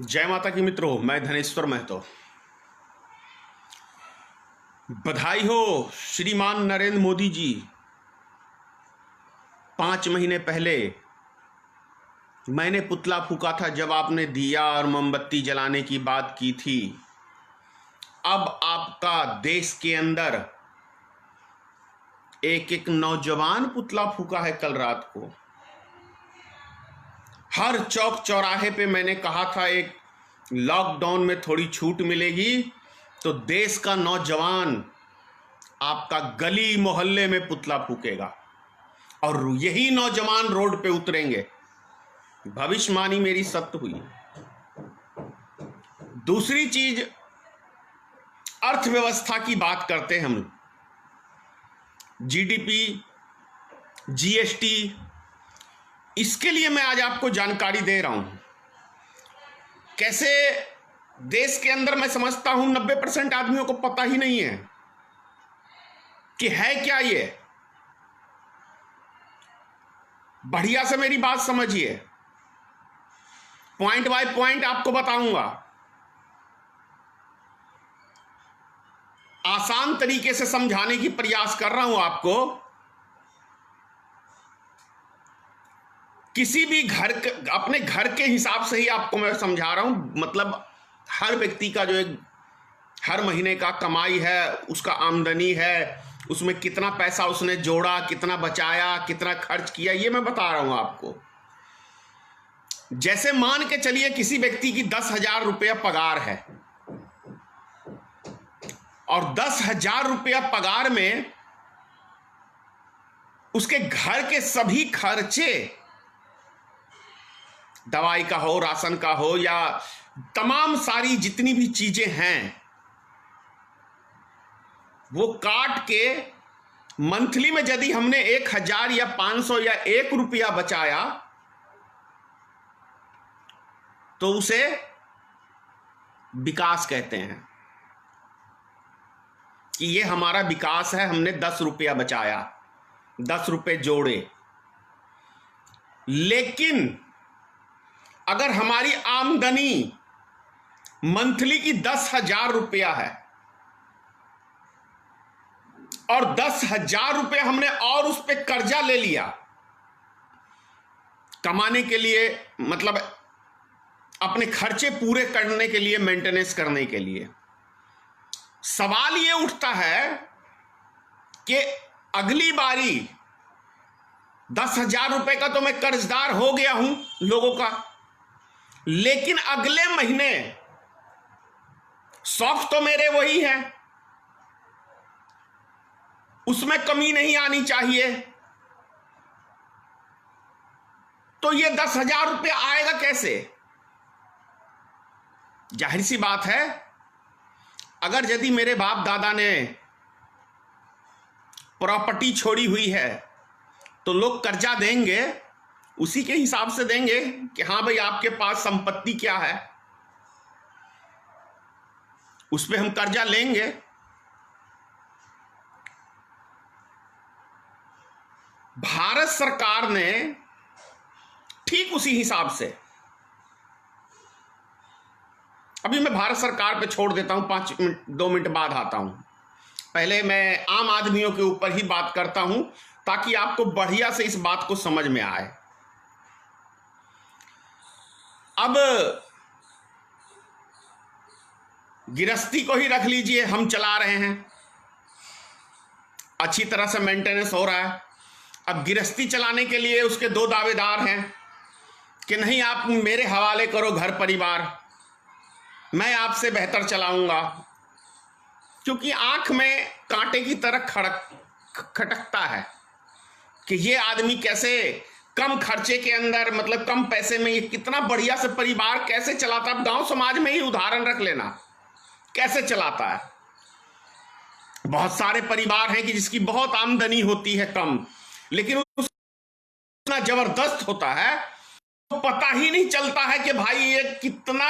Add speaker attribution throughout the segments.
Speaker 1: जय माता की मित्रों, मैं धनेश्वर महतो। बधाई हो श्रीमान नरेंद्र मोदी जी। 5 महीने पहले मैंने पुतला फूका था जब आपने दिया और मोमबत्ती जलाने की बात की थी। अब आपका देश के अंदर एक एक नौजवान पुतला फूका है। कल रात को हर चौक चौराहे पे मैंने कहा था एक लॉकडाउन में थोड़ी छूट मिलेगी तो देश का नौजवान आपका गली मोहल्ले में पुतला फूकेगा और यही नौजवान रोड पे उतरेंगे। भविष्यवाणी मेरी सत्य हुई। दूसरी चीज, अर्थव्यवस्था की बात करते हैं हम। जीडीपी, जीएसटी, इसके लिए मैं आज आपको जानकारी दे रहा हूं। कैसे देश के अंदर मैं समझता हूं 90% आदमियों को पता ही नहीं है कि है क्या ये। बढ़िया से मेरी बात समझिए, पॉइंट बाय पॉइंट आपको बताऊंगा। आसान तरीके से समझाने की प्रयास कर रहा हूं आपको। किसी भी अपने घर के हिसाब से ही आपको मैं समझा रहा हूं। मतलब हर व्यक्ति का जो एक हर महीने का कमाई है, उसका आमदनी है, उसमें कितना पैसा उसने जोड़ा, कितना बचाया, कितना खर्च किया, ये मैं बता रहा हूं आपको। जैसे मान के चलिए किसी व्यक्ति की 10,000 रुपया पगार है और 10,000 रुपया पगार में उसके घर के सभी खर्चे, दवाई का हो, राशन का हो, या तमाम सारी जितनी भी चीजें हैं, वो काट के मंथली में यदि हमने 1,000 या 500 या 1 रुपया बचाया तो उसे विकास कहते हैं कि ये हमारा विकास है। हमने 10 रुपया बचाया, 10 रुपए जोड़े। लेकिन अगर हमारी आमदनी मंथली की 10,000 रुपया है और 10,000 रुपये हमने और उस पर कर्जा ले लिया कमाने के लिए, मतलब अपने खर्चे पूरे करने के लिए, मेंटेनेंस करने के लिए, सवाल ये उठता है कि अगली बारी 10,000 रुपए का तो मैं कर्जदार हो गया हूं लोगों का, लेकिन अगले महीने शौक तो मेरे वही है, उसमें कमी नहीं आनी चाहिए। तो ये 10,000 रुपया आएगा कैसे? जाहिर सी बात है, अगर यदि मेरे बाप दादा ने प्रॉपर्टी छोड़ी हुई है तो लोग कर्जा देंगे, उसी के हिसाब से देंगे कि हां भाई आपके पास संपत्ति क्या है, उस पर हम कर्जा लेंगे। भारत सरकार ने ठीक उसी हिसाब से, अभी मैं भारत सरकार पे छोड़ देता हूं, 2 मिनट बाद आता हूं। पहले मैं आम आदमियों के ऊपर ही बात करता हूं ताकि आपको बढ़िया से इस बात को समझ में आए। अब गृहस्थी को ही रख लीजिए, हम चला रहे हैं, अच्छी तरह से मेंटेनेंस हो रहा है। अब गृहस्थी चलाने के लिए उसके 2 दावेदार हैं कि नहीं आप मेरे हवाले करो घर परिवार, मैं आपसे बेहतर चलाऊंगा। क्योंकि आंख में कांटे की तरह खटकता है कि ये आदमी कैसे कम खर्चे के अंदर, मतलब कम पैसे में, ये कितना बढ़िया से परिवार कैसे चलाता है। गांव समाज में ही उदाहरण रख लेना, कैसे चलाता है। बहुत सारे परिवार हैं कि जिसकी बहुत आमदनी होती है कम, लेकिन उतना जबरदस्त होता है तो पता ही नहीं चलता है कि भाई ये कितना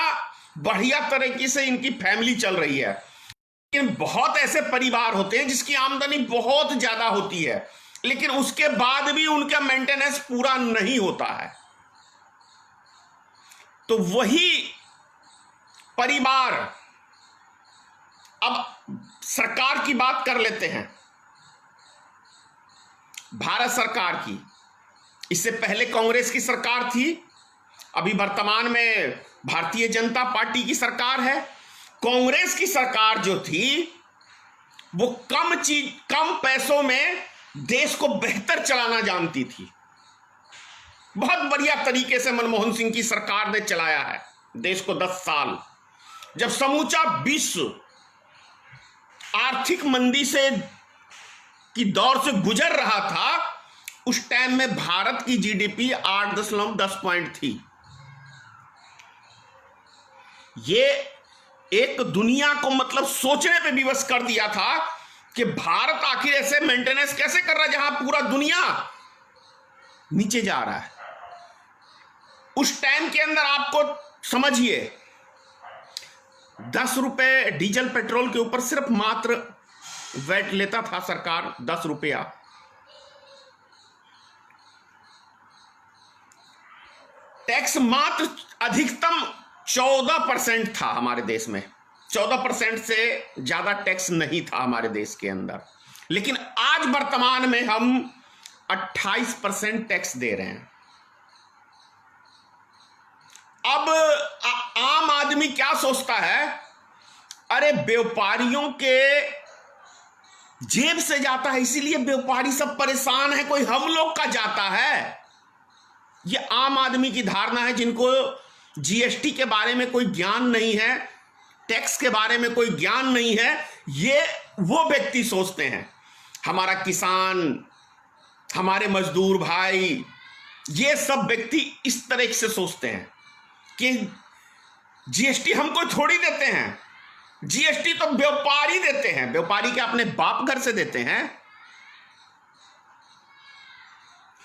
Speaker 1: बढ़िया तरीके से इनकी फैमिली चल रही है। लेकिन बहुत ऐसे परिवार होते हैं जिसकी आमदनी बहुत ज्यादा होती है, लेकिन उसके बाद भी उनका मेंटेनेंस पूरा नहीं होता है। तो वही परिवार। अब सरकार की बात कर लेते हैं, भारत सरकार की। इससे पहले कांग्रेस की सरकार थी, अभी वर्तमान में भारतीय जनता पार्टी की सरकार है। कांग्रेस की सरकार जो थी वो कम पैसों में देश को बेहतर चलाना जानती थी। बहुत बढ़िया तरीके से मनमोहन सिंह की सरकार ने चलाया है देश को 10 साल। जब समूचा विश्व आर्थिक मंदी से की दौर से गुजर रहा था, उस टाइम में भारत की जीडीपी 8.10 पॉइंट थी। ये एक दुनिया को मतलब सोचने पे विवश कर दिया था कि भारत आखिर ऐसे मेंटेनेंस कैसे कर रहा है जहां पूरा दुनिया नीचे जा रहा है। उस टाइम के अंदर आपको समझिए 10 रुपए डीजल पेट्रोल के ऊपर सिर्फ मात्र वैट लेता था सरकार, 10 रुपया। टैक्स मात्र अधिकतम 14% था हमारे देश में। 14% से ज्यादा टैक्स नहीं था हमारे देश के अंदर। लेकिन आज वर्तमान में हम 28% टैक्स दे रहे हैं। अब आम आदमी क्या सोचता है, अरे व्यापारियों के जेब से जाता है इसीलिए व्यापारी सब परेशान है, कोई हम लोग का जाता है। ये आम आदमी की धारणा है, जिनको जीएसटी के बारे में कोई ज्ञान नहीं है, टैक्स के बारे में कोई ज्ञान नहीं है। ये वो व्यक्ति सोचते हैं, हमारा किसान, हमारे मजदूर भाई, ये सब व्यक्ति इस तरह से सोचते हैं कि जीएसटी हमको थोड़ी देते हैं, जीएसटी तो व्यापारी देते हैं। व्यापारी क्या अपने बाप घर से देते हैं?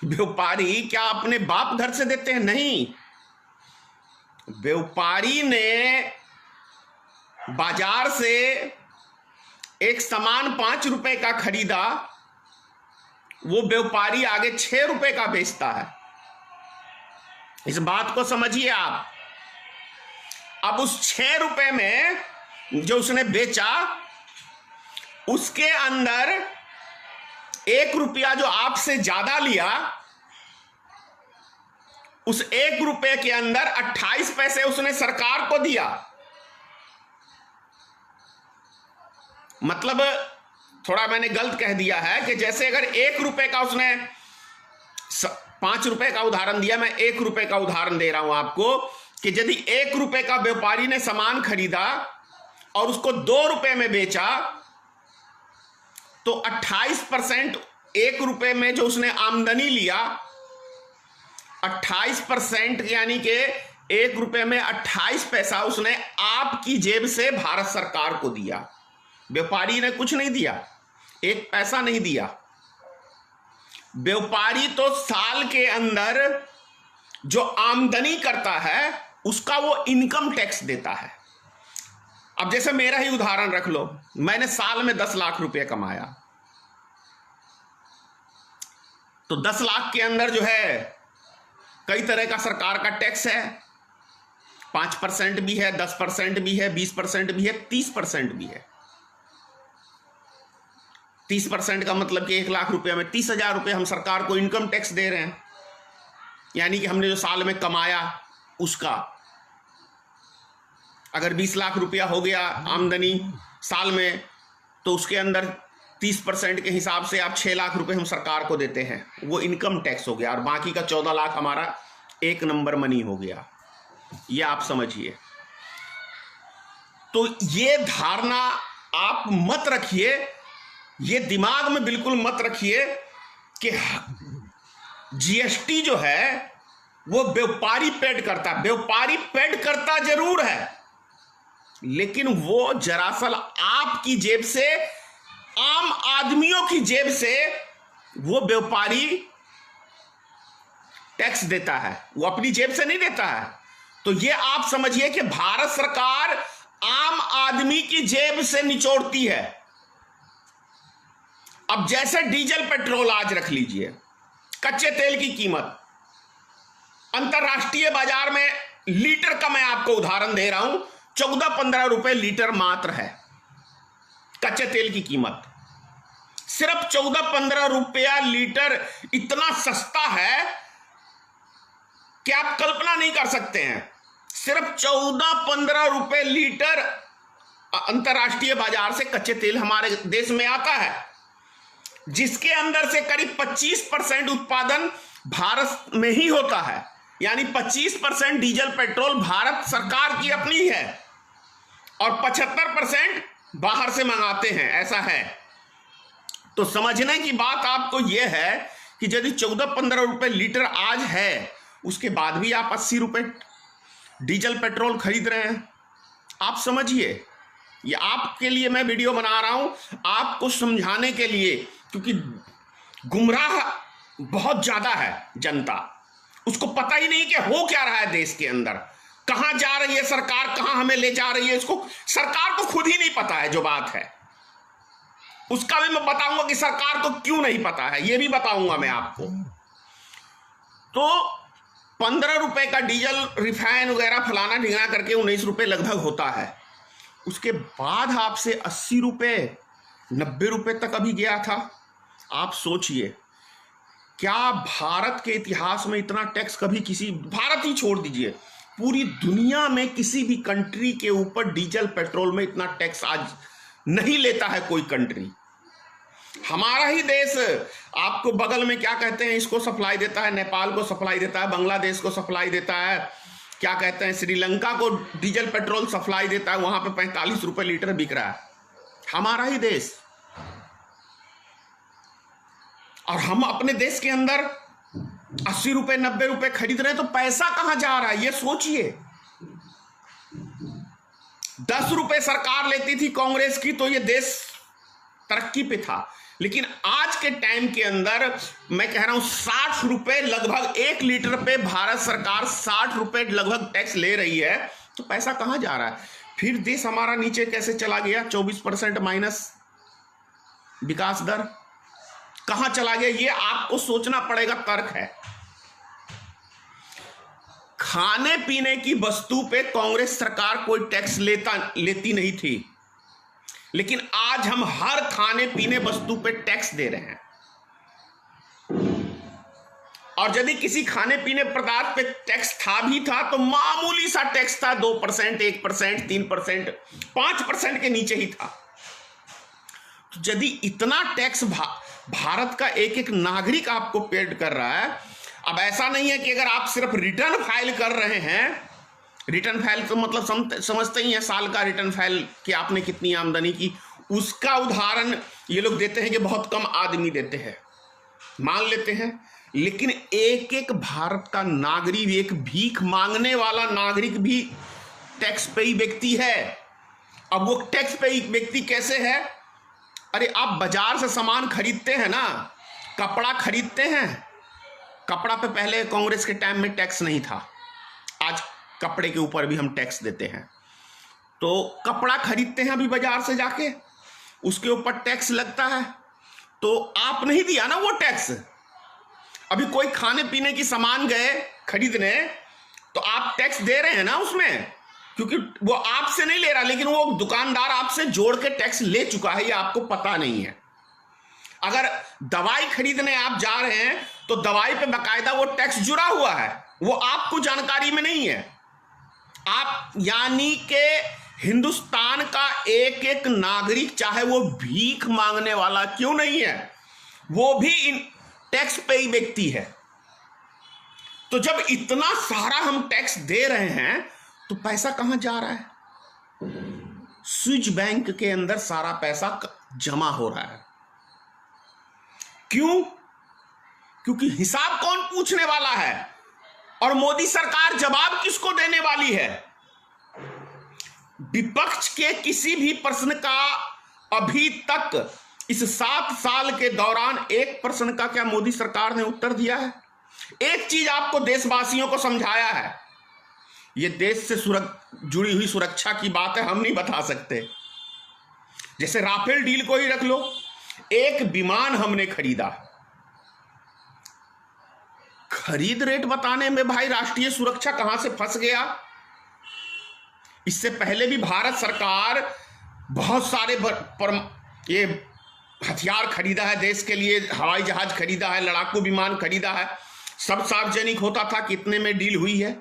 Speaker 1: व्यापारी क्या अपने बाप घर से देते हैं? नहीं। व्यापारी ने बाजार से एक सामान 5 रुपए का खरीदा, वो व्यापारी आगे 6 रुपए का बेचता है। इस बात को समझिए आप। अब उस 6 रुपए में जो उसने बेचा, उसके अंदर 1 रुपया जो आपसे ज्यादा लिया, उस 1 रुपए के अंदर 28 पैसे उसने सरकार को दिया। मतलब थोड़ा मैंने गलत कह दिया है कि जैसे अगर 1 रुपए का उसने 5 रुपए का उदाहरण दिया, मैं 1 रुपए का उदाहरण दे रहा हूं आपको, कि यदि 1 रुपए का व्यापारी ने सामान खरीदा और उसको 2 रुपए में बेचा, तो 28% 1 रुपए में जो उसने आमदनी लिया, 28% यानी कि 1 रुपए में 28 पैसा उसने आपकी जेब से भारत सरकार को दिया। व्यापारी ने कुछ नहीं दिया, 1 पैसा नहीं दिया। व्यापारी तो साल के अंदर जो आमदनी करता है उसका वो इनकम टैक्स देता है। अब जैसे मेरा ही उदाहरण रख लो, मैंने साल में 10 लाख रुपए कमाया, तो 10 लाख के अंदर जो है कई तरह का सरकार का टैक्स है। 5% भी है, 10% भी है, 20% भी है, 30% भी है। 30% का मतलब कि 1 लाख रुपए में 30,000 रुपए हम सरकार को इनकम टैक्स दे रहे हैं। यानी कि हमने जो साल में कमाया उसका, अगर 20 लाख रुपया हो गया आमदनी साल में, तो उसके अंदर 30% के हिसाब से आप 6 लाख रुपए हम सरकार को देते हैं, वो इनकम टैक्स हो गया। और बाकी का 14 लाख हमारा 1 नंबर मनी हो गया। ये आप समझिए। तो ये धारणा आप मत रखिए, ये दिमाग में बिल्कुल मत रखिए कि जीएसटी जो है वो व्यापारी पेड करता। व्यापारी पेड करता जरूर है, लेकिन वो दरअसल आपकी जेब से, आम आदमियों की जेब से वो व्यापारी टैक्स देता है, वो अपनी जेब से नहीं देता है। तो ये आप समझिए कि भारत सरकार आम आदमी की जेब से निचोड़ती है। अब जैसे डीजल पेट्रोल आज रख लीजिए, कच्चे तेल की कीमत अंतरराष्ट्रीय बाजार में लीटर का मैं आपको उदाहरण दे रहा हूं, 14-15 रुपए लीटर मात्र है कच्चे तेल की कीमत। सिर्फ 14-15 रुपया लीटर इतना सस्ता है कि आप कल्पना नहीं कर सकते हैं। सिर्फ 14-15 रुपए लीटर अंतर्राष्ट्रीय बाजार से कच्चे तेल हमारे देश में आता है, जिसके अंदर से करीब 25% उत्पादन भारत में ही होता है। यानी 25% डीजल पेट्रोल भारत सरकार की अपनी है और 75% बाहर से मंगाते हैं, ऐसा है। तो समझने की बात आपको यह है कि यदि 14-15 रुपए लीटर आज है, उसके बाद भी आप 80 रुपए डीजल पेट्रोल खरीद रहे हैं। आप समझिए, ये आपके लिए मैं वीडियो बना रहा हूं, आपको समझाने के लिए, क्योंकि गुमराह बहुत ज्यादा है जनता। उसको पता ही नहीं कि हो क्या रहा है देश के अंदर, कहां जा रही है सरकार, कहां हमें ले जा रही है, इसको सरकार को खुद ही नहीं पता है। जो बात है उसका भी मैं बताऊंगा कि सरकार को क्यों नहीं पता है, यह भी बताऊंगा मैं आपको। तो 15 रुपए का डीजल रिफाइन वगैरह फलाना ढिंगना करके 19 रुपए लगभग होता है। उसके बाद आपसे 80 रुपए 90 रुपए तक अभी गया था। आप सोचिए, क्या भारत के इतिहास में इतना टैक्स कभी किसी, भारत ही छोड़ दीजिए, पूरी दुनिया में किसी भी कंट्री के ऊपर डीजल पेट्रोल में इतना टैक्स आज नहीं लेता है कोई कंट्री। हमारा ही देश आपको बगल में क्या कहते हैं, इसको सप्लाई देता है, नेपाल को सप्लाई देता है, बांग्लादेश को सप्लाई देता है, क्या कहते हैं, श्रीलंका को डीजल पेट्रोल सप्लाई देता है। वहां पे 45 रुपए लीटर बिक रहा है, हमारा ही देश। और हम अपने देश के अंदर 80 रुपए 90 रुपए खरीद रहे हैं, तो पैसा कहां जा रहा है ये सोचिए। 10 रुपए सरकार लेती थी कांग्रेस की तो ये देश तरक्की पे था, लेकिन आज के टाइम के अंदर मैं कह रहा हूं 60 रुपए लगभग 1 लीटर पे भारत सरकार 60 रुपए लगभग टैक्स ले रही है। तो पैसा कहां जा रहा है? फिर देश हमारा नीचे कैसे चला गया? 24% माइनस विकास दर कहां चला गया? ये आपको सोचना पड़ेगा, तर्क है। खाने पीने की वस्तु पे कांग्रेस सरकार कोई टैक्स लेती नहीं थी, लेकिन आज हम हर खाने पीने वस्तु पे टैक्स दे रहे हैं। और यदि किसी खाने पीने पदार्थ पे टैक्स था भी था तो मामूली सा टैक्स था, 2%, 1%, 3%, 5% के नीचे ही था। तो यदि इतना टैक्स भारत का एक एक नागरिक आपको पेड कर रहा है, अब ऐसा नहीं है कि अगर आप सिर्फ रिटर्न फाइल कर रहे हैं, रिटर्न फाइल तो मतलब समझते ही हैं, साल का रिटर्न फाइल कि आपने कितनी आमदनी की, उसका उदाहरण ये लोग देते हैं कि बहुत कम आदमी देते हैं, मान लेते हैं। लेकिन एक एक भारत का नागरिक, एक भीख मांगने वाला नागरिक भी टैक्स पेई व्यक्ति है। अब वो टैक्स पेई व्यक्ति कैसे है? अरे आप बाजार से सामान खरीदते हैं ना, कपड़ा खरीदते हैं, कपड़ा पे पहले कांग्रेस के टाइम में टैक्स नहीं था, आज कपड़े के ऊपर भी हम टैक्स देते हैं। तो कपड़ा खरीदते हैं अभी बाजार से जाके, उसके ऊपर टैक्स लगता है, तो आप नहीं दिया ना वो टैक्स। अभी कोई खाने पीने की सामान गए खरीदने तो आप टैक्स दे रहे हैं ना उसमें, क्योंकि वो आपसे नहीं ले रहा, लेकिन वो दुकानदार आपसे जोड़ के टैक्स ले चुका है, ये आपको पता नहीं है। अगर दवाई खरीदने आप जा रहे हैं तो दवाई पे बकायदा वो टैक्स जुड़ा हुआ है, वो आपको जानकारी में नहीं है। आप यानी कि हिंदुस्तान का एक एक नागरिक, चाहे वो भीख मांगने वाला क्यों नहीं है, वो भी टैक्स पेई व्यक्ति है। तो जब इतना सारा हम टैक्स दे रहे हैं तो पैसा कहां जा रहा है? स्विस बैंक के अंदर सारा पैसा जमा हो रहा है। क्यों? क्योंकि हिसाब कौन पूछने वाला है और मोदी सरकार जवाब किसको देने वाली है? विपक्ष के किसी भी प्रश्न का अभी तक इस 7 साल के दौरान एक प्रश्न का क्या मोदी सरकार ने उत्तर दिया है? एक चीज आपको देशवासियों को समझाया है, यह देश से जुड़ी हुई सुरक्षा की बात है, हम नहीं बता सकते। जैसे राफेल डील को ही रख लो, एक विमान हमने खरीदा, खरीद रेट बताने में भाई राष्ट्रीय सुरक्षा कहां से फंस गया? इससे पहले भी भारत सरकार बहुत सारे ये हथियार खरीदा है देश के लिए, हवाई जहाज खरीदा है, लड़ाकू विमान खरीदा है, सब सार्वजनिक होता था कितने में डील हुई है।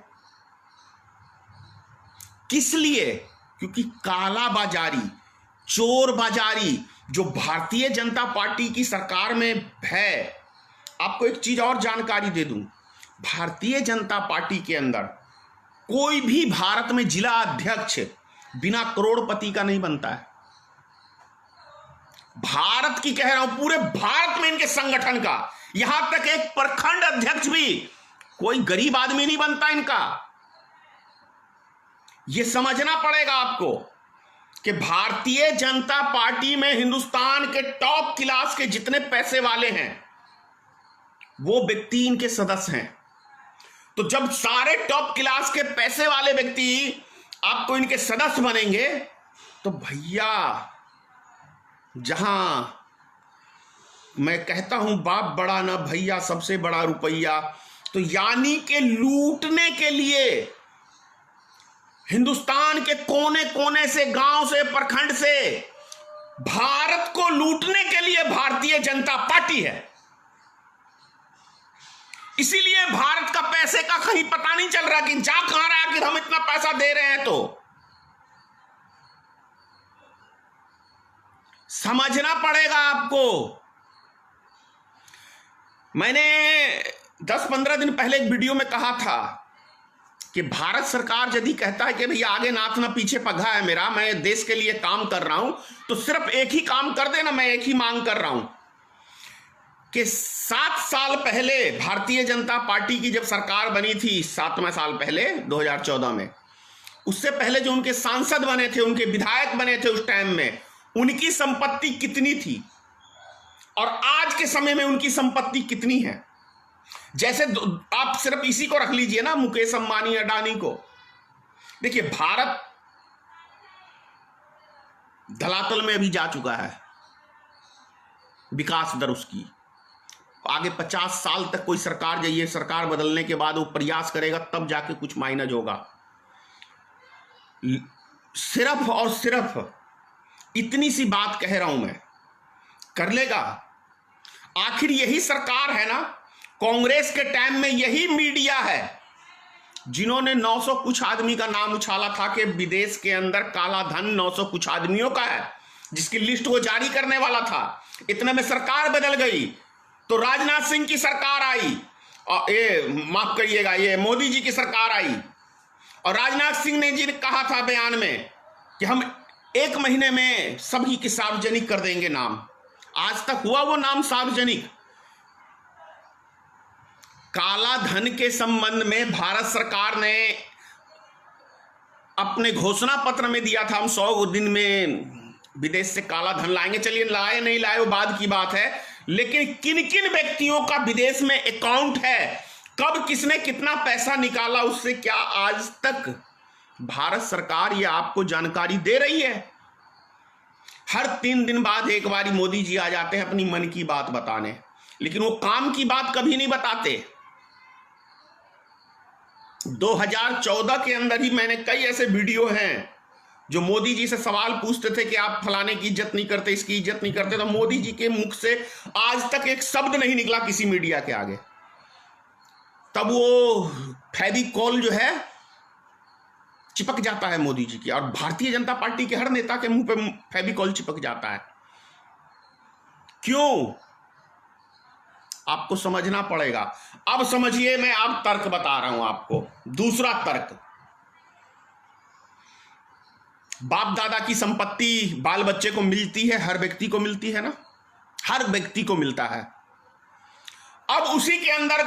Speaker 1: किस लिए? क्योंकि काला बाजारी, चोर बाजारी जो भारतीय जनता पार्टी की सरकार में है। आपको एक चीज और जानकारी दे दूं, भारतीय जनता पार्टी के अंदर कोई भी भारत में जिला अध्यक्ष बिना करोड़पति का नहीं बनता है। भारत की कह रहा हूं, पूरे भारत में इनके संगठन का, यहां तक एक प्रखंड अध्यक्ष भी कोई गरीब आदमी नहीं बनता इनका। यह समझना पड़ेगा आपको कि भारतीय जनता पार्टी में हिंदुस्तान के टॉप क्लास के जितने पैसे वाले हैं वो व्यक्ति इनके सदस्य हैं। तो जब सारे टॉप क्लास के पैसे वाले व्यक्ति आपको इनके सदस्य बनेंगे तो भैया, जहां मैं कहता हूं बाप बड़ा ना भैया सबसे बड़ा रुपया, तो यानी कि लूटने के लिए हिंदुस्तान के कोने कोने से, गांव से, प्रखंड से भारत को लूटने के लिए भारतीय जनता पार्टी है। इसीलिए भारत का पैसे का कहीं पता नहीं चल रहा कि जा कहां रहा है, कि हम इतना पैसा दे रहे हैं। तो समझना पड़ेगा आपको। मैंने 10-15 दिन पहले एक वीडियो में कहा था कि भारत सरकार यदि कहता है कि भैया आगे नाथ ना पीछे पगा है मेरा, मैं देश के लिए काम कर रहा हूं, तो सिर्फ एक ही काम कर देना। मैं एक ही मांग कर रहा हूं कि 7 साल पहले भारतीय जनता पार्टी की जब सरकार बनी थी, 7वें साल पहले 2014 में, उससे पहले जो उनके सांसद बने थे, उनके विधायक बने थे उस टाइम में, उनकी संपत्ति कितनी थी और आज के समय में उनकी संपत्ति कितनी है। जैसे आप सिर्फ इसी को रख लीजिए ना, मुकेश अंबानी, अडानी को। देखिए भारत धरातल में अभी जा चुका है, विकास दर उसकी। आगे 50 साल तक कोई सरकार जाइए, सरकार बदलने के बाद वो प्रयास करेगा तब जाके कुछ मायना होगा। सिर्फ और सिर्फ इतनी सी बात कह रहा हूं मैं, कर लेगा। आखिर यही सरकार है ना, कांग्रेस के टाइम में यही मीडिया है जिन्होंने 900 कुछ आदमी का नाम उछाला था कि विदेश के अंदर काला धन 900 कुछ आदमियों का है, जिसकी लिस्ट वो जारी करने वाला था। इतने में सरकार बदल गई तो राजनाथ सिंह की सरकार आई, और ये माफ करिएगा, ये मोदी जी की सरकार आई, और राजनाथ सिंह ने जी ने कहा था बयान में कि हम 1 महीने में सभी की सार्वजनिक कर देंगे नाम। आज तक हुआ वो नाम सार्वजनिक? काला धन के संबंध में भारत सरकार ने अपने घोषणा पत्र में दिया था हम 100 दिन में विदेश से काला धन लाएंगे। चलिए लाए नहीं लाए वो बाद की बात है, लेकिन किन किन व्यक्तियों का विदेश में अकाउंट है, कब किसने कितना पैसा निकाला, उससे क्या आज तक भारत सरकार ये आपको जानकारी दे रही है? हर 3 दिन बाद एक बारी मोदी जी आ जाते हैं अपनी मन की बात बताने, लेकिन वो काम की बात कभी नहीं बताते। 2014 के अंदर ही मैंने कई ऐसे वीडियो हैं जो मोदी जी से सवाल पूछते थे कि आप फलाने की इज्जत नहीं करते, इसकी इज्जत नहीं करते, तो मोदी जी के मुख से आज तक एक शब्द नहीं निकला किसी मीडिया के आगे। तब वो फेविकॉल जो है चिपक जाता है मोदी जी की, और भारतीय जनता पार्टी के हर नेता के मुंह पे फेविकॉल चिपक जाता है। क्यों? आपको समझना पड़ेगा। अब समझिए, मैं अब तर्क बता रहा हूं आपको। दूसरा तर्क, बाप दादा की संपत्ति बाल बच्चे को मिलती है, हर व्यक्ति को मिलती है ना, हर व्यक्ति को मिलता है। अब उसी के अंदर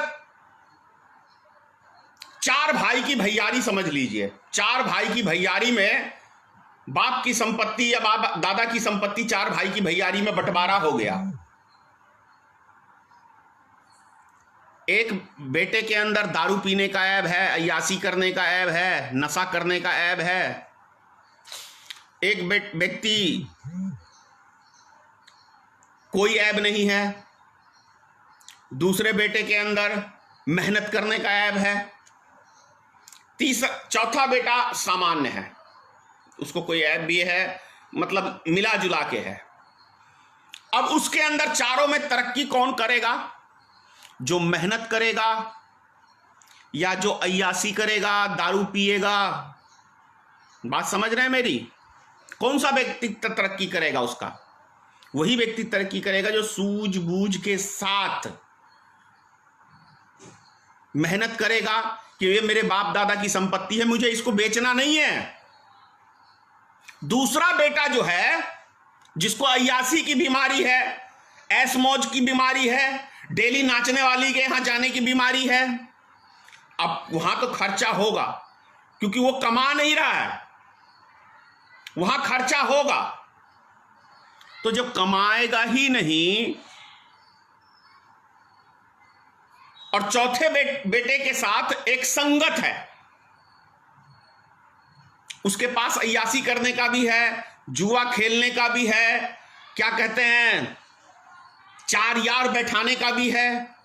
Speaker 1: 4 भाई की भैयारी समझ लीजिए। 4 भाई की भैयारी में बाप की संपत्ति या बाप दादा की संपत्ति 4 भाई की भैयारी में बंटवारा हो गया। एक बेटे के अंदर दारू पीने का ऐब है, अय्याशी करने का ऐब है, नशा करने का ऐब है। एक व्यक्ति कोई ऐब नहीं है, दूसरे बेटे के अंदर मेहनत करने का ऐब है, चौथा बेटा सामान्य है। उसको कोई ऐप भी है, मतलब मिला जुला के है। अब उसके अंदर चारों में तरक्की कौन करेगा? जो मेहनत करेगा या जो अय्यासी करेगा, दारू पिएगा? बात समझ रहे हैं मेरी? कौन सा व्यक्ति तरक्की करेगा? उसका वही व्यक्ति तरक्की करेगा जो सूझबूझ के साथ मेहनत करेगा कि ये मेरे बाप दादा की संपत्ति है, मुझे इसको बेचना नहीं है। दूसरा बेटा जो है, जिसको अय्यासी की बीमारी है, ऐश मौज की बीमारी है, डेली नाचने वाली के यहां जाने की बीमारी है, अब वहां तो खर्चा होगा क्योंकि वो कमा नहीं रहा है, वहां खर्चा होगा। तो जब कमाएगा ही नहीं और चौथे बेटे के साथ एक संगत है, उसके पास अय्यासी करने का भी है, जुआ खेलने का भी है, क्या कहते हैं, चार यार बैठाने का भी है,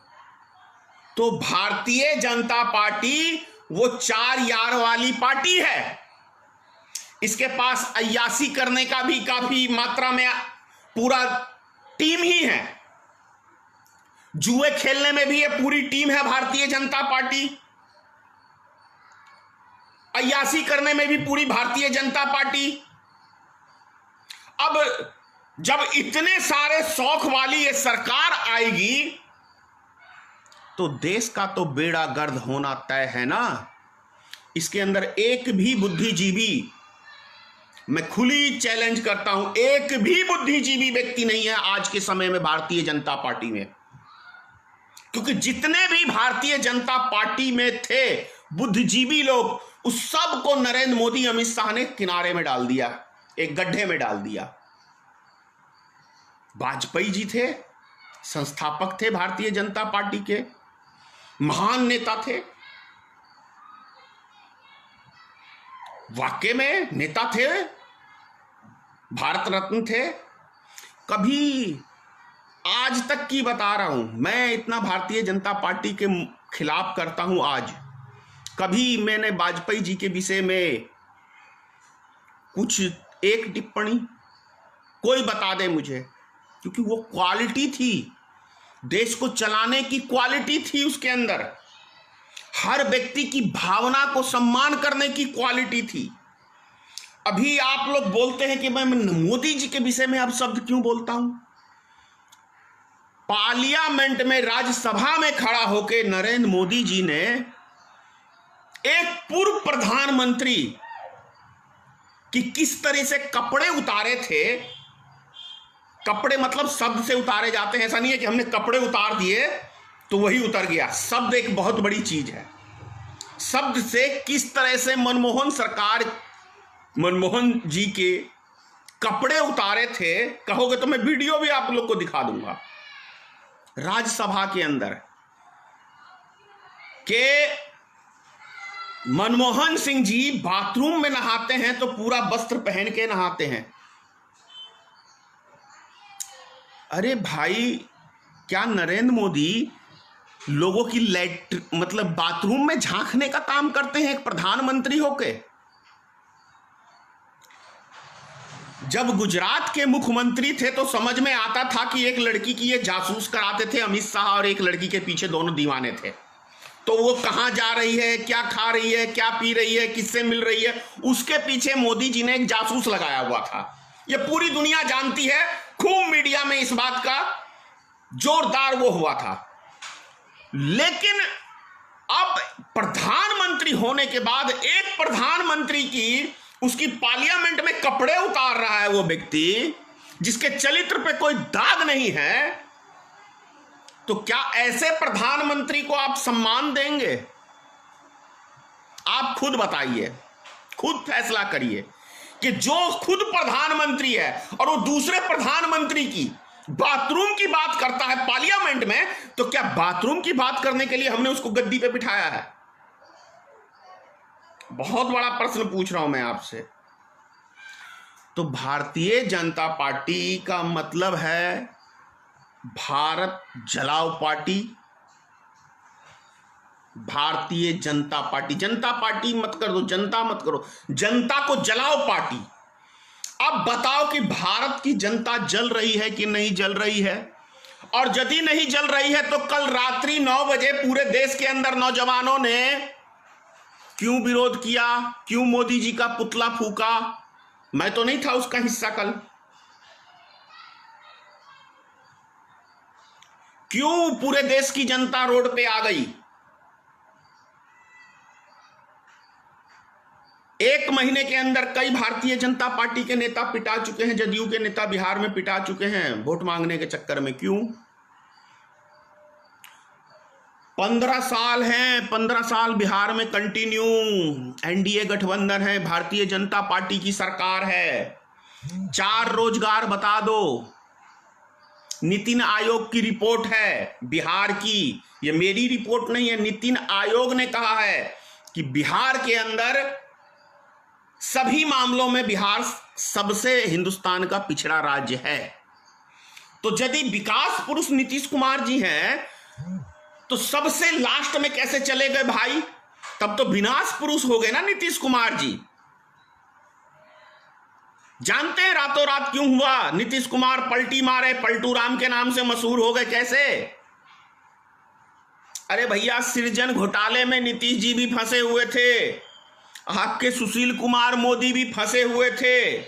Speaker 1: तो भारतीय जनता पार्टी वो चार यार वाली पार्टी है। इसके पास अय्यासी करने का भी काफी मात्रा में पूरा टीम ही है, जुए खेलने में भी ये पूरी टीम है भारतीय जनता पार्टी, अय्यासी करने में भी पूरी भारतीय जनता पार्टी। अब जब इतने सारे शौक वाली ये सरकार आएगी तो देश का तो बेड़ा गर्द होना तय है ना। इसके अंदर एक भी बुद्धिजीवी, मैं खुली चैलेंज करता हूं, एक भी बुद्धिजीवी व्यक्ति नहीं है आज के समय में भारतीय जनता पार्टी में, क्योंकि जितने भी भारतीय जनता पार्टी में थे बुद्धिजीवी लोग, उस सब को नरेंद्र मोदी, अमित शाह ने किनारे में डाल दिया, एक गड्ढे में डाल दिया। वाजपेयी जी थे, संस्थापक थे भारतीय जनता पार्टी के, महान नेता थे, वाकई में नेता थे, भारत रत्न थे। कभी, आज तक की बता रहा हूं, मैं इतना भारतीय जनता पार्टी के खिलाफ करता हूं, आज कभी मैंने वाजपेयी जी के विषय में कुछ एक टिप्पणी कोई बता दे मुझे, क्योंकि वो क्वालिटी थी, देश को चलाने की क्वालिटी थी उसके अंदर, हर व्यक्ति की भावना को सम्मान करने की क्वालिटी थी। अभी आप लोग बोलते हैं कि मैं मोदी जी के विषय में अब शब्द क्यों बोलता हूं। पार्लियामेंट में, राज्यसभा में खड़ा होकर नरेंद्र मोदी जी ने एक पूर्व प्रधानमंत्री कि किस तरह से कपड़े उतारे थे, कपड़े मतलब शब्द से उतारे जाते हैं, ऐसा नहीं है कि हमने कपड़े उतार दिए तो वही उतर गया। शब्द एक बहुत बड़ी चीज है। शब्द से किस तरह से मनमोहन जी के कपड़े उतारे थे, कहोगे तो मैं वीडियो भी आप लोग को दिखा दूंगा। राज्यसभा के अंदर के मनमोहन सिंह जी बाथरूम में नहाते हैं तो पूरा वस्त्र पहन के नहाते हैं। अरे भाई, क्या नरेंद्र मोदी लोगों की मतलब बाथरूम में झांकने का काम करते हैं एक प्रधानमंत्री होके? जब गुजरात के मुख्यमंत्री थे तो समझ में आता था कि एक लड़की की ये जासूस कराते थे अमित शाह, और एक लड़की के पीछे दोनों दीवाने थे, तो वो कहां जा रही है, क्या खा रही है, क्या पी रही है, किससे मिल रही है, उसके पीछे मोदी जी ने एक जासूस लगाया हुआ था। ये पूरी दुनिया जानती है, खूब मीडिया में इस बात का जोरदार वो हुआ था। लेकिन अब प्रधानमंत्री होने के बाद एक प्रधानमंत्री की, उसकी पार्लियामेंट में कपड़े उतार रहा है वो व्यक्ति जिसके चरित्र पे कोई दाग नहीं है, तो क्या ऐसे प्रधानमंत्री को आप सम्मान देंगे? आप खुद बताइए, खुद फैसला करिए कि जो खुद प्रधानमंत्री है और वो दूसरे प्रधानमंत्री की बाथरूम की बात करता है पार्लियामेंट में, तो क्या बाथरूम की बात करने के लिए हमने उसको गद्दी पे बिठाया है? बहुत बड़ा प्रश्न पूछ रहा हूं मैं आपसे। तो भारतीय जनता पार्टी का मतलब है भारत जलाओ पार्टी, भारतीय जनता पार्टी। जनता पार्टी मत कर दो, जनता मत करो, जनता को जलाओ पार्टी। अब बताओ कि भारत की जनता जल रही है कि नहीं जल रही है? और यदि नहीं जल रही है तो कल रात्रि 9 बजे पूरे देश के अंदर नौजवानों ने क्यों विरोध किया, क्यों मोदी जी का पुतला फूका? मैं तो नहीं था उसका हिस्सा कल। क्यों पूरे देश की जनता रोड पे आ गई? एक महीने के अंदर कई भारतीय जनता पार्टी के नेता पिटा चुके हैं, जदयू के नेता बिहार में पिटा चुके हैं वोट मांगने के चक्कर में। क्यों? 15 साल हैं, 15 साल बिहार में कंटिन्यू एनडीए गठबंधन है, भारतीय जनता पार्टी की सरकार है। 4 रोजगार बता दो। नीति आयोग की रिपोर्ट है बिहार की, ये मेरी रिपोर्ट नहीं है, नीति आयोग ने कहा है कि बिहार के अंदर सभी मामलों में बिहार सबसे हिंदुस्तान का पिछड़ा राज्य है। तो यदि विकास पुरुष नीतीश कुमार जी हैं तो सबसे लास्ट में कैसे चले गए भाई? तब तो विनाश पुरुष हो गए ना नीतीश कुमार जी। जानते हैं रातों रात क्यों हुआ? नीतीश कुमार पलटी मारे, पलटू राम के नाम से मशहूर हो गए। कैसे? अरे भैया, सृजन घोटाले में नीतीश जी भी फंसे हुए थे, आपके सुशील कुमार मोदी भी फंसे हुए थे।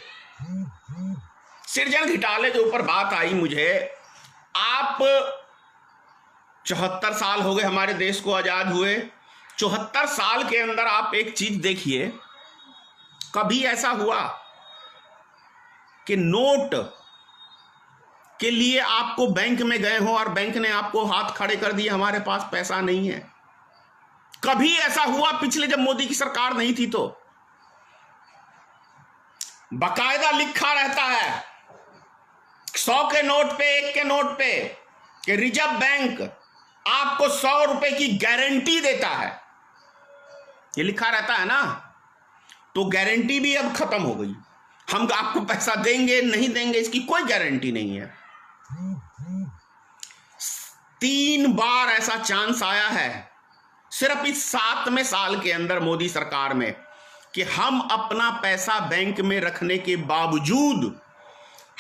Speaker 1: सृजन घोटाले के ऊपर बात आई मुझे। आप 74 साल हो गए हमारे देश को आजाद हुए। 74 साल के अंदर आप एक चीज देखिए, कभी ऐसा हुआ कि नोट के लिए आपको बैंक में गए हो और बैंक ने आपको हाथ खड़े कर दिए, हमारे पास पैसा नहीं है? कभी ऐसा हुआ पिछले जब मोदी की सरकार नहीं थी तो? बकायदा लिखा रहता है 100 के नोट पे, 1 के नोट पे कि रिजर्व बैंक आपको 100 रुपए की गारंटी देता है। ये लिखा रहता है ना। तो गारंटी भी अब खत्म हो गई। हम आपको पैसा देंगे नहीं देंगे इसकी कोई गारंटी नहीं है। 3 बार ऐसा चांस आया है सिर्फ इस 7वें साल के अंदर मोदी सरकार में कि हम अपना पैसा बैंक में रखने के बावजूद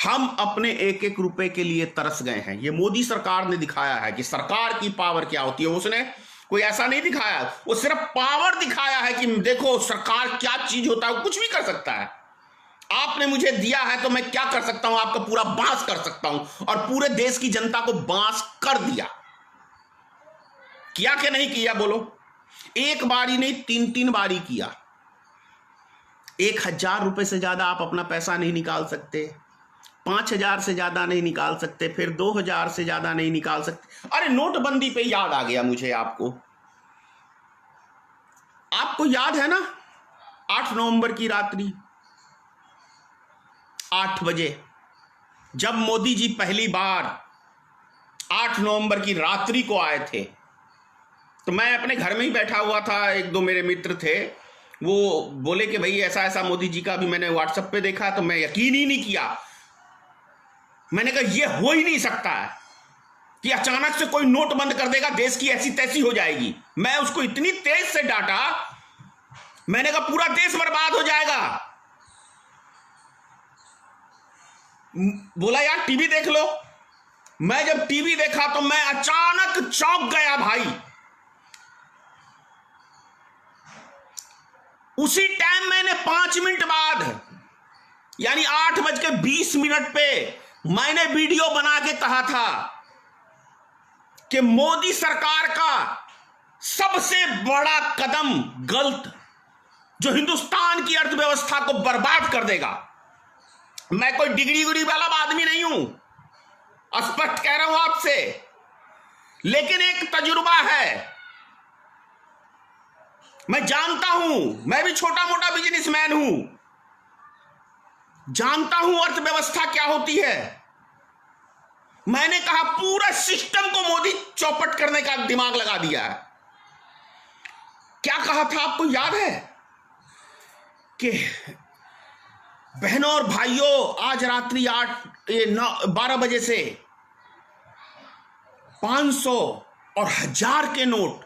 Speaker 1: हम अपने 1-1 रुपए के लिए तरस गए हैं। ये मोदी सरकार ने दिखाया है कि सरकार की पावर क्या होती है। उसने कोई ऐसा नहीं दिखाया, वो सिर्फ पावर दिखाया है कि देखो सरकार क्या चीज होता है, कुछ भी कर सकता है। आपने मुझे दिया है तो मैं क्या कर सकता हूं, आपका पूरा बांस कर सकता हूं। और पूरे देश की जनता को बांस कर दिया। किया कि नहीं किया बोलो? एक बारी नहीं, 3-3 बारी किया। 1000 रुपए से ज्यादा आप अपना पैसा नहीं निकाल सकते, 5000 से ज्यादा नहीं निकाल सकते, फिर 2000 से ज्यादा नहीं निकाल सकते। अरे नोटबंदी पे याद आ गया मुझे। आपको याद है ना 8 नवंबर की रात्रि 8 बजे जब मोदी जी पहली बार 8 नवंबर की रात्रि को आए थे, तो मैं अपने घर में ही बैठा हुआ था। 1-2 मेरे मित्र थे, वो बोले कि भाई ऐसा ऐसा मोदी जी का भी मैंने व्हाट्सएप पे देखा। तो मैं यकीन ही नहीं किया। मैंने कहा ये हो ही नहीं सकता है कि अचानक से कोई नोट बंद कर देगा, देश की ऐसी तैसी हो जाएगी। मैं उसको इतनी तेज से डांटा, मैंने कहा पूरा देश बर्बाद हो जाएगा। बोला यार टीवी देख लो। मैं जब टीवी देखा तो मैं अचानक चौंक गया भाई। उसी टाइम मैंने 5 मिनट बाद यानी 8:20 पे मैंने वीडियो बना के कहा था कि मोदी सरकार का सबसे बड़ा कदम गलत, जो हिंदुस्तान की अर्थव्यवस्था को बर्बाद कर देगा। मैं कोई डिग्री गुरी वाला आदमी नहीं हूं, स्पष्ट कह रहा हूं आपसे, लेकिन एक तजुर्बा है। मैं जानता हूं, मैं भी छोटा मोटा बिजनेसमैन हूं, जानता हूं अर्थव्यवस्था क्या होती है। मैंने कहा पूरा सिस्टम को मोदी चौपट करने का दिमाग लगा दिया है। क्या कहा था आपको याद है कि बहनों और भाइयों, आज रात्रि 12 बजे से 500 और 1000 के नोट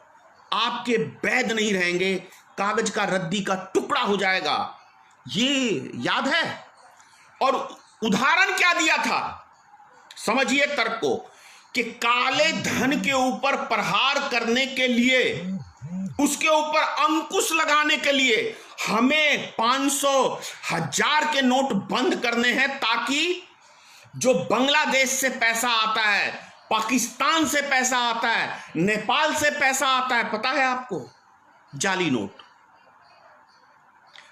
Speaker 1: आपके वैध नहीं रहेंगे, कागज का रद्दी का टुकड़ा हो जाएगा। ये याद है? और उदाहरण क्या दिया था, समझिए तर्क को, कि काले धन के ऊपर प्रहार करने के लिए, उसके ऊपर अंकुश लगाने के लिए हमें 500, 1000 के नोट बंद करने हैं, ताकि जो बांग्लादेश से पैसा आता है, पाकिस्तान से पैसा आता है, नेपाल से पैसा आता है, पता है आपको, जाली नोट।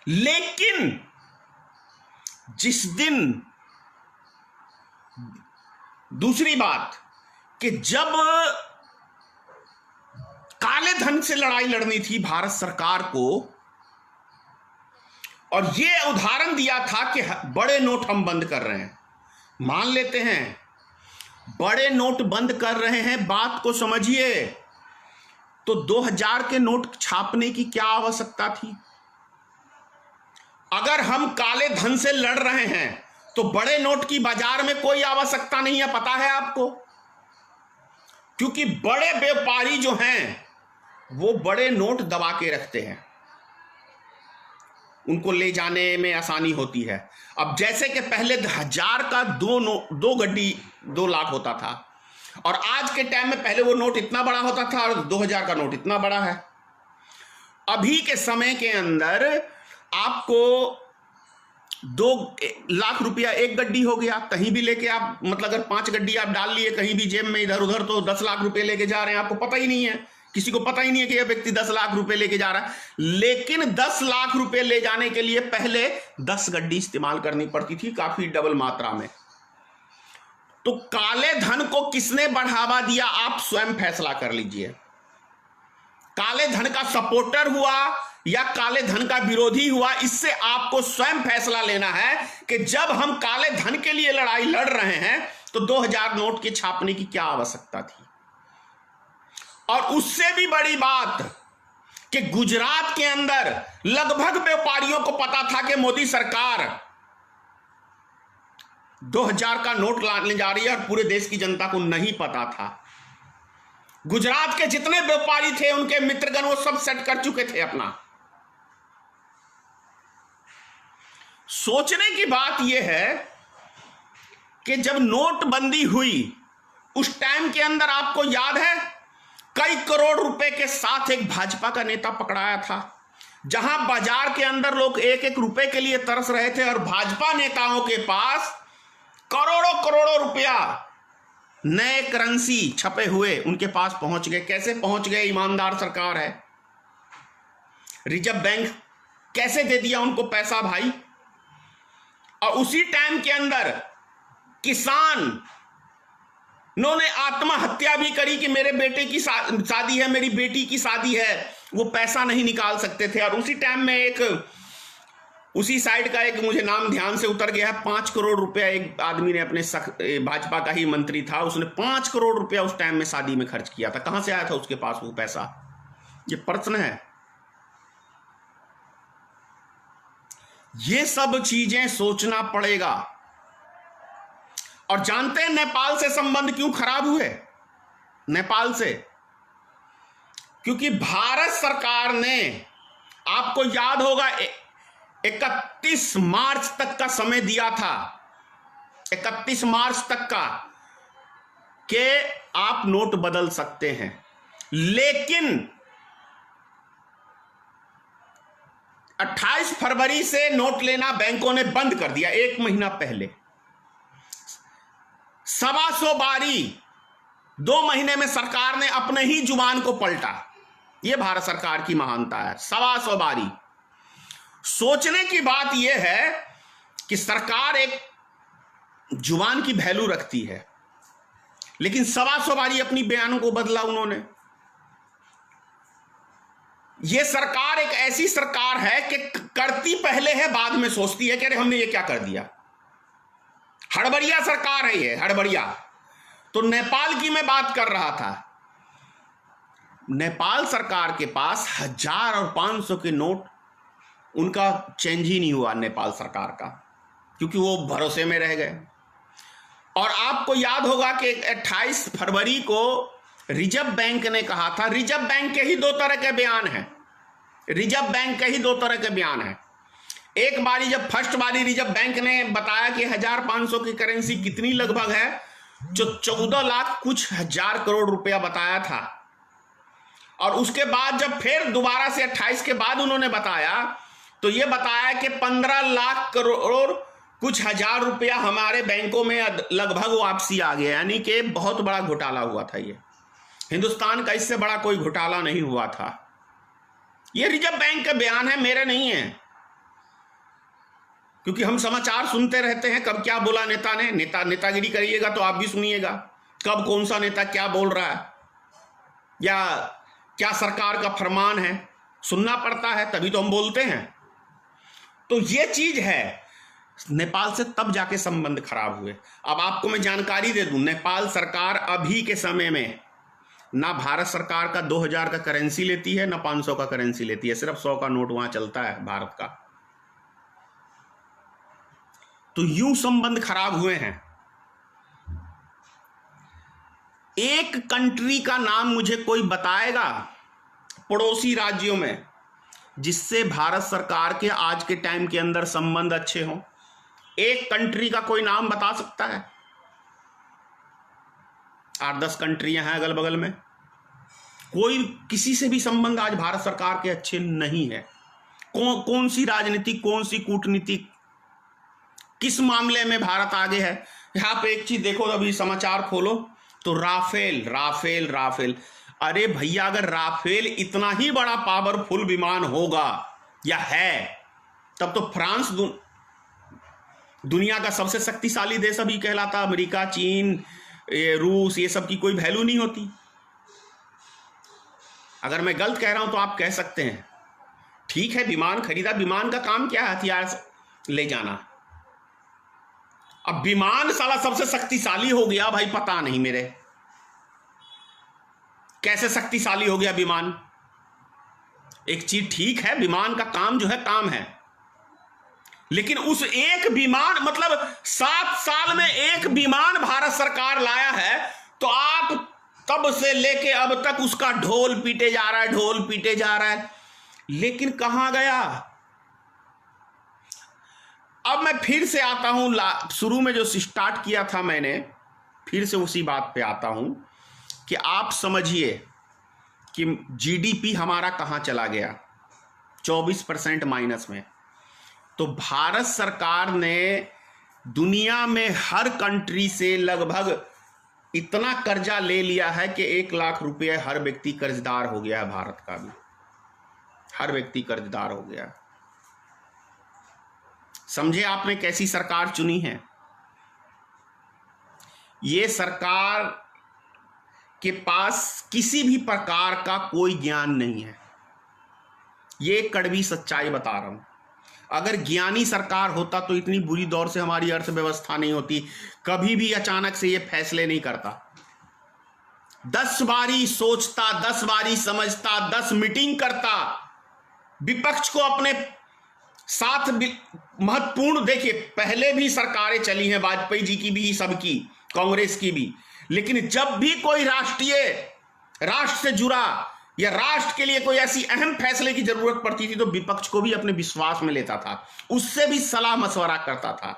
Speaker 1: लेकिन जिस दिन, दूसरी बात कि जब काले धन से लड़ाई लड़नी थी भारत सरकार को, और यह उदाहरण दिया था कि बड़े नोट हम बंद कर रहे हैं, मान लेते हैं बड़े नोट बंद कर रहे हैं, बात को समझिए, तो 2000 के नोट छापने की क्या आवश्यकता थी? अगर हम काले धन से लड़ रहे हैं तो बड़े नोट की बाजार में कोई आवश्यकता नहीं है, पता है आपको, क्योंकि बड़े व्यापारी जो हैं वो बड़े नोट दबा के रखते हैं, उनको ले जाने में आसानी होती है। अब जैसे कि पहले 1000 का दो गड्डी 2 लाख होता था, और आज के टाइम में पहले वो नोट इतना बड़ा होता था और 2000 का नोट इतना बड़ा है। अभी के समय के अंदर आपको 2 लाख रुपया एक गड्डी हो गया, कहीं भी लेके आप, मतलब अगर 5 गड्डी आप डाल लिए कहीं भी जेब में इधर उधर, तो 10 लाख रुपए लेके जा रहे हैं, आपको पता ही नहीं है, किसी को पता ही नहीं है कि यह व्यक्ति 10 लाख रुपए लेके जा रहा है। लेकिन 10 लाख रुपए ले जाने के लिए पहले 10 गड्डी इस्तेमाल करनी पड़ती थी, काफी डबल मात्रा में। तो काले धन को किसने बढ़ावा दिया, आप स्वयं फैसला कर लीजिए। काले धन का सपोर्टर हुआ या काले धन का विरोधी हुआ, इससे आपको स्वयं फैसला लेना है कि जब हम काले धन के लिए लड़ाई लड़ रहे हैं तो 2000 नोट के छापने की क्या आवश्यकता थी। और उससे भी बड़ी बात कि गुजरात के अंदर लगभग व्यापारियों को पता था कि मोदी सरकार 2000 का नोट लाने जा रही है, और पूरे देश की जनता को नहीं पता था। गुजरात के जितने व्यापारी थे, उनके मित्रगण, वो सब सेट कर चुके थे अपना। सोचने की बात यह है कि जब नोटबंदी हुई उस टाइम के अंदर आपको याद है कई करोड़ रुपए के साथ एक भाजपा का नेता पकड़ाया था, जहां बाजार के अंदर लोग 1-1 रुपए के लिए तरस रहे थे, और भाजपा नेताओं के पास करोड़ों करोड़ों रुपया नए करेंसी छपे हुए उनके पास पहुंच गए। कैसे पहुंच गए? ईमानदार सरकार है, रिजर्व बैंक कैसे दे दिया उनको पैसा भाई। और उसी टाइम के अंदर किसान उन्होंने आत्महत्या भी करी कि मेरे बेटे की शादी है, मेरी बेटी की शादी है, वो पैसा नहीं निकाल सकते थे। और उसी टाइम में एक, उसी साइड का एक, मुझे नाम ध्यान से उतर गया है, 5 करोड़ रुपया एक आदमी ने, अपने भाजपा का ही मंत्री था, उसने 5 करोड़ रुपया उस टाइम में शादी में खर्च किया था। कहां से आया था उसके पास वो पैसा? ये प्रश्न है। ये सब चीजें सोचना पड़ेगा। और जानते हैं नेपाल से संबंध क्यों खराब हुए? नेपाल से क्योंकि भारत सरकार ने, आपको याद होगा, 31 मार्च तक का समय दिया था, 31 मार्च तक का, कि आप नोट बदल सकते हैं। लेकिन 28 फरवरी से नोट लेना बैंकों ने बंद कर दिया, 1 महीना पहले। 125 बारी 2 महीने में सरकार ने अपने ही जुबान को पलटा। यह भारत सरकार की महानता है, 125 बारी। सोचने की बात यह है कि सरकार एक जुबान की वैल्यू रखती है, लेकिन 125 बारी अपनी बयानों को बदला उन्होंने। यह सरकार एक ऐसी सरकार है कि करती पहले है, बाद में सोचती है कि अरे हमने ये क्या कर दिया। हड़बड़िया सरकार है ये, हड़बड़िया। तो नेपाल की मैं बात कर रहा था, नेपाल सरकार के पास 1000 और 500 के नोट, उनका चेंज ही नहीं हुआ नेपाल सरकार का, क्योंकि वो भरोसे में रह गए। और आपको याद होगा कि 28 फरवरी को रिजर्व बैंक ने कहा था, रिजर्व बैंक के ही दो तरह के बयान हैं, रिजर्व बैंक के ही दो तरह के बयान हैं। एक बारी जब फर्स्ट बारी रिजर्व बैंक ने बताया कि 1500 की करेंसी कितनी लगभग है, जो 14 लाख कुछ हजार करोड़ रुपया बताया था, और उसके बाद जब फिर दोबारा से 28 के बाद उन्होंने बताया तो ये बताया कि 15 लाख करोड़ कुछ हजार रुपया हमारे बैंकों में लगभग वापसी आ गया, यानी कि बहुत बड़ा घोटाला हुआ था। ये हिंदुस्तान का इससे बड़ा कोई घोटाला नहीं हुआ था। ये रिजर्व बैंक का बयान है, मेरे नहीं है, क्योंकि हम समाचार सुनते रहते हैं, कब क्या बोला नेता ने। नेतागिरी करिएगा तो आप भी सुनिएगा, कब कौन सा नेता क्या बोल रहा है या क्या सरकार का फरमान है, सुनना पड़ता है, तभी तो हम बोलते हैं। तो ये चीज है, नेपाल से तब जाके संबंध खराब हुए। अब आपको मैं जानकारी दे दूं, नेपाल सरकार अभी के समय में ना भारत सरकार का 2000 का करेंसी लेती है, ना 500 का करेंसी लेती है, सिर्फ 100 का नोट वहां चलता है भारत का। तो यूं संबंध खराब हुए हैं। एक कंट्री का नाम मुझे कोई बताएगा पड़ोसी राज्यों में जिससे भारत सरकार के आज के टाइम के अंदर संबंध अच्छे हों? एक कंट्री का कोई नाम बता सकता है? 8-10 कंट्रियां हैं अगल बगल में, कोई किसी से भी संबंध आज भारत सरकार के अच्छे नहीं है। कौन सी राजनीति, कौन सी कूटनीति, किस मामले में भारत आगे है? यहां पे एक चीज देखो, अभी समाचार खोलो तो राफेल राफेल राफेल। अरे भैया, अगर राफेल इतना ही बड़ा पावरफुल विमान होगा या है, तब तो फ्रांस दुनिया का सबसे शक्तिशाली देश अभी कहलाता। अमेरिका, चीन, रूस, ये सब की कोई वैल्यू नहीं होती। अगर मैं गलत कह रहा हूं तो आप कह सकते हैं। ठीक है, विमान खरीदा, विमान का काम क्या है? हथियार ले जाना। अब विमान साला सबसे शक्तिशाली हो गया भाई, पता नहीं मेरे कैसे शक्तिशाली हो गया विमान। एक चीज ठीक है, विमान का काम जो है काम है, लेकिन उस एक विमान, मतलब 7 साल में एक विमान भारत सरकार लाया है, तो आप तब से लेके अब तक उसका ढोल पीटे जा रहा है, ढोल पीटे जा रहा है, लेकिन कहां गया? अब मैं फिर से आता हूं, शुरू में जो स्टार्ट किया था मैंने, फिर से उसी बात पे आता हूं कि आप समझिए कि जीडीपी हमारा कहां चला गया, 24% माइनस में। तो भारत सरकार ने दुनिया में हर कंट्री से लगभग इतना कर्जा ले लिया है कि 1 लाख रुपए हर व्यक्ति कर्जदार हो गया है। भारत का भी हर व्यक्ति कर्जदार हो गया। समझे आपने कैसी सरकार चुनी है? ये सरकार के पास किसी भी प्रकार का कोई ज्ञान नहीं है। ये कड़वी सच्चाई बता रहा हूं। अगर ज्ञानी सरकार होता तो इतनी बुरी दौर से हमारी अर्थव्यवस्था नहीं होती। कभी भी अचानक से ये फैसले नहीं करता। 10 बारी सोचता, 10 बारी समझता, 10 मीटिंग करता, विपक्ष को अपने साथ महत्वपूर्ण। देखिए, पहले भी सरकारें चली हैं, वाजपेयी जी की भी, सबकी, कांग्रेस की भी, लेकिन जब भी कोई राष्ट्र से जुड़ा या राष्ट्र के लिए कोई ऐसी अहम फैसले की जरूरत पड़ती थी तो विपक्ष को भी अपने विश्वास में लेता था, उससे भी सलाह मशवरा करता था।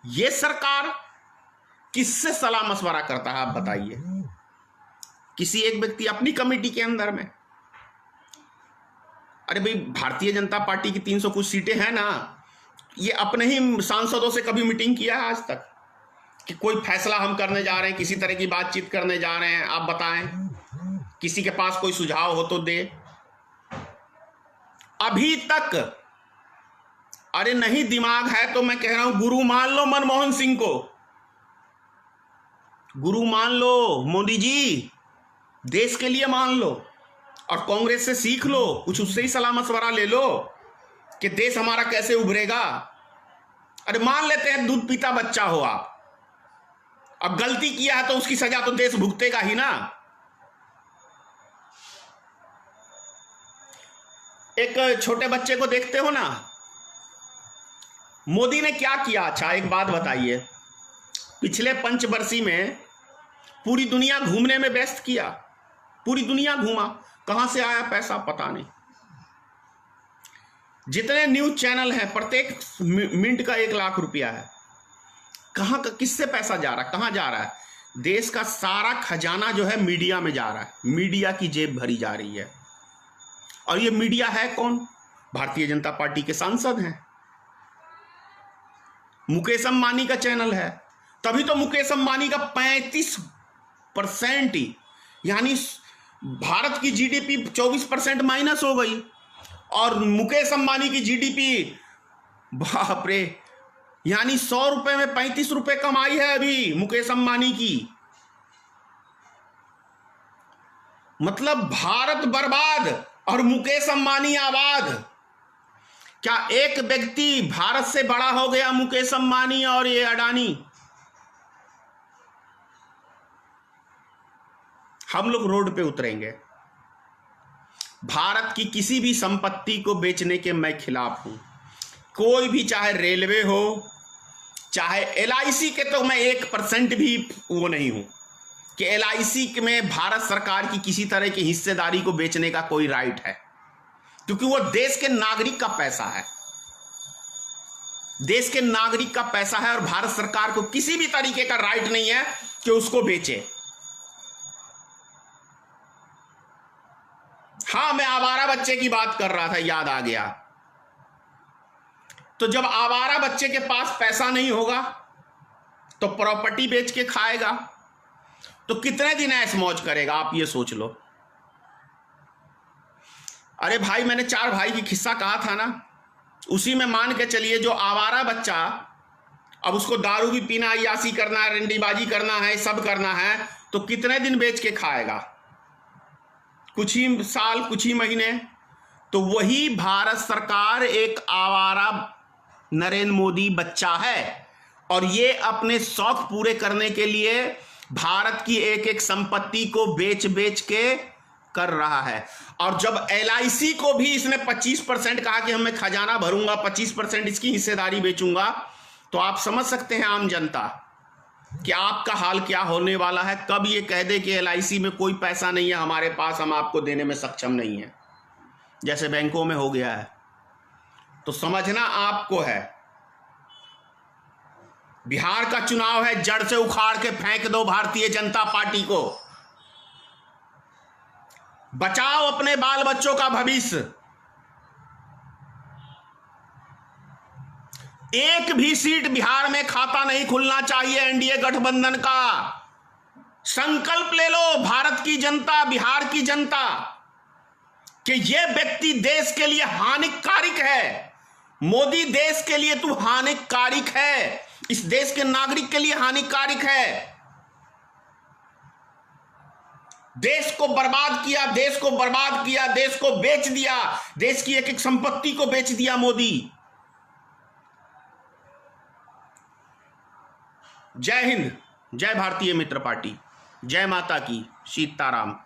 Speaker 1: यह सरकार किससे सलाह मशवरा करता है आप बताइए? किसी एक व्यक्ति अपनी कमेटी के अंदर में? अरे भाई, भारतीय जनता पार्टी की 300 कुछ सीटें हैं ना, ये अपने ही सांसदों से कभी मीटिंग किया है आज तक कि कोई फैसला हम करने जा रहे हैं, किसी तरह की बातचीत करने जा रहे हैं? आप बताएं, किसी के पास कोई सुझाव हो तो दे। अभी तक। अरे नहीं दिमाग है तो मैं कह रहा हूं, गुरु मान लो मनमोहन सिंह को, गुरु मान लो मोदी जी, देश के लिए मान लो, और कांग्रेस से सीख लो, कुछ उससे ही सलाह मशवरा ले लो कि देश हमारा कैसे उभरेगा। अरे मान लेते हैं दूध पीता बच्चा हो आप, अब गलती किया है तो उसकी सजा तो देश भुगतेगा ही ना। एक छोटे बच्चे को देखते हो ना, मोदी ने क्या किया? अच्छा एक बात बताइए, पिछले पंचवर्षीय में पूरी दुनिया घूमने में व्यस्त किया, पूरी दुनिया घूमा, कहां से आया पैसा पता नहीं। जितने न्यूज चैनल हैं प्रत्येक मिनट का 1 लाख रुपया है। कहां का किससे पैसा जा रहा है, कहां जा रहा है? देश का सारा खजाना जो है मीडिया में जा रहा है, मीडिया की जेब भरी जा रही है। और ये मीडिया है कौन? भारतीय जनता पार्टी के सांसद हैं, मुकेश अंबानी का चैनल है। तभी तो मुकेश अंबानी का 35% यानी भारत की जीडीपी 24% माइनस हो गई, और मुकेश अंबानी की जीडीपी बाप रे, यानी 100 रुपए में 35 रुपए कमाई है अभी मुकेश अंबानी की। मतलब भारत बर्बाद और मुकेश अंबानी आबाद। क्या एक व्यक्ति भारत से बड़ा हो गया मुकेश अंबानी और ये अडानी? हम लोग रोड पे उतरेंगे। भारत की किसी भी संपत्ति को बेचने के मैं खिलाफ हूं, कोई भी, चाहे रेलवे हो चाहे एलआईसी के, तो मैं 1% भी वो नहीं हूं कि एलआईसी में भारत सरकार की किसी तरह की हिस्सेदारी को बेचने का कोई राइट है, क्योंकि वो देश के नागरिक का पैसा है, देश के नागरिक का पैसा है, और भारत सरकार को किसी भी तरीके का राइट नहीं है कि उसको बेचे। हाँ, मैं आवारा बच्चे की बात कर रहा था, याद आ गया। तो जब आवारा बच्चे के पास पैसा नहीं होगा तो प्रॉपर्टी बेच के खाएगा, तो कितने दिन ऐश मौज करेगा, आप ये सोच लो। अरे भाई, मैंने 4 भाई की किस्सा कहा था ना, उसी में मान के चलिए जो आवारा बच्चा, अब उसको दारू भी पीना, अय्याशी करना है, रंडीबाजी करना है, सब करना है, तो कितने दिन बेच के खाएगा? कुछ ही साल, कुछ ही महीने। तो वही भारत सरकार एक आवारा नरेंद्र मोदी बच्चा है, और ये अपने शौक पूरे करने के लिए भारत की एक एक संपत्ति को बेच बेच के कर रहा है। और जब एलआईसी को भी इसने 25% कहा कि मैं खजाना भरूंगा, 25% इसकी हिस्सेदारी बेचूंगा, तो आप समझ सकते हैं आम जनता कि आपका हाल क्या होने वाला है। कब ये कह दे कि एलआईसी में कोई पैसा नहीं है हमारे पास, हम आपको देने में सक्षम नहीं है, जैसे बैंकों में हो गया है, तो समझना आपको है। बिहार का चुनाव है, जड़ से उखाड़ के फेंक दो भारतीय जनता पार्टी को, बचाओ अपने बाल बच्चों का भविष्य। एक भी सीट बिहार में खाता नहीं खुलना चाहिए एनडीए गठबंधन का। संकल्प ले लो भारत की जनता, बिहार की जनता, कि यह व्यक्ति देश के लिए हानिकारक है। मोदी देश के लिए तू हानिकारक है, इस देश के नागरिक के लिए हानिकारक है। देश को बर्बाद किया, देश को बर्बाद किया, देश को बेच दिया, देश की एक एक संपत्ति को बेच दिया मोदी। जय हिंद, जय भारतीय मित्र पार्टी, जय माता की, सीताराम।